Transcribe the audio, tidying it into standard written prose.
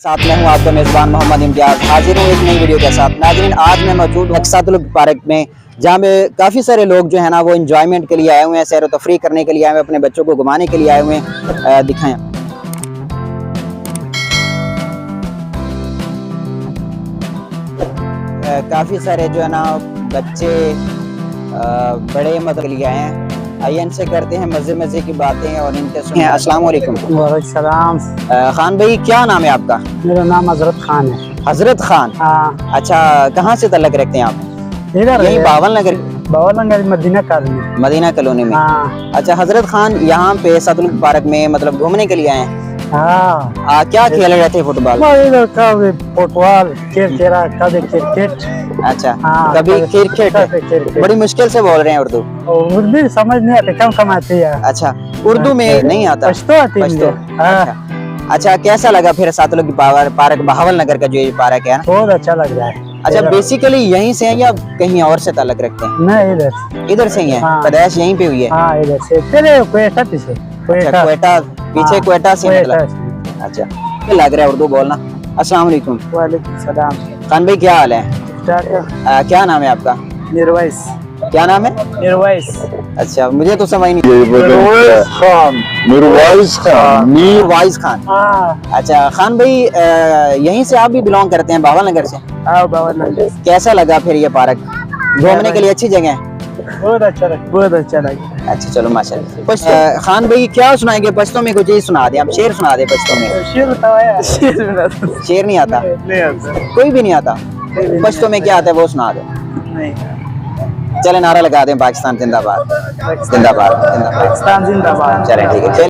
साथ में हूँ आपका मेज़बान मोहम्मद इम्तियाज़, हाजिर हूँ एक नई वीडियो के साथ। नाज़रीन, आज मैं मौजूद हूँ अक्सातुल पार्क में, जहाँ पे काफ़ी सारे लोग जो है ना वो एंजॉयमेंट के लिए आए हुए हैं, सैर व तफरीह करने के लिए आए हुए हैं, अपने बच्चों को घुमाने के लिए आए हुए हैं। दिखाएं काफ़ी सारे जो है ना बच्चे बड़े मतलब के लिए आए हैं। आइए इनसे करते हैं मज़े की बातें और इनके सुने। अस्सलाम वालेकुम। वालेकुम सलाम। खान भाई, क्या नाम है आपका? मेरा नाम हजरत खान है। हजरत खान। हाँ। अच्छा, कहाँ से तल्लक रखते हैं आप? इधर यही बावल नगर मदीना कॉलोनी। मदीना कॉलोनी में। हाँ। अच्छा हजरत खान, यहाँ पे अक्सातुल पार्क में मतलब घूमने के लिए आए हैं। हाँ। क्या खेल रहे थे? फुटबॉल? इधर कभी फुटबॉल कभी क्रिकेट। अच्छा। हाँ, कभी क्रिकेट। क्रिकेट। बड़ी मुश्किल से बोल रहे हैं उर्दू। उर्दू समझ नहीं आती, कम आती है। अच्छा, उर्दू में नहीं आता? पश्तो आती है। अच्छा। अच्छा, कैसा लगा फिर अक्सातुल पार्क बहावल नगर का जो ये पार्क है? बहुत अच्छा लग रहा है। अच्छा, बेसिकली यहीं से हैं या कहीं और से ताल्लुक रखते हैं? नहीं, इधर से ही है। हाँ। पैदाइश यहीं पे हुई है? हाँ, इधर से। तेरे क्वेटा पीछे। अच्छा, क्वेटा पीछे। हाँ, क्वेटा से क्वेटा मतलब। अच्छा, क्या लग रहा है उर्दू बोलना? अस्सलाम वालेकुम। वालेकुम सलाम। खान भाई, क्या हाल है? क्या नाम है आपका? निर्वाइस। क्या नाम है? निर्वाइस। अच्छा, मुझे तो समझ नहीं। मीरवाइज खान। हाँ। अच्छा खान भाई, यहीं से आप भी बिलोंग करते हैं, बावल नगर से? कैसा लगा फिर ये पार्क? घूमने के लिए अच्छी जगह है? बहुत अच्छा लगा। अच्छा, चलो माशाल्लाह। खान भाई, क्या सुनाएंगे पश्तो में? कुछ चीज सुना दे, आप शेर सुना दे पश्तो में। शेर नहीं आता? कोई भी नहीं आता? पश्तो में क्या आता है वो सुना दो। चले नारा लगा दें, पाकिस्तान जिंदाबाद। जिंदाबाद जिंदाबाद। पाकिस्तान जिंदाबाद। चलें, ठीक है।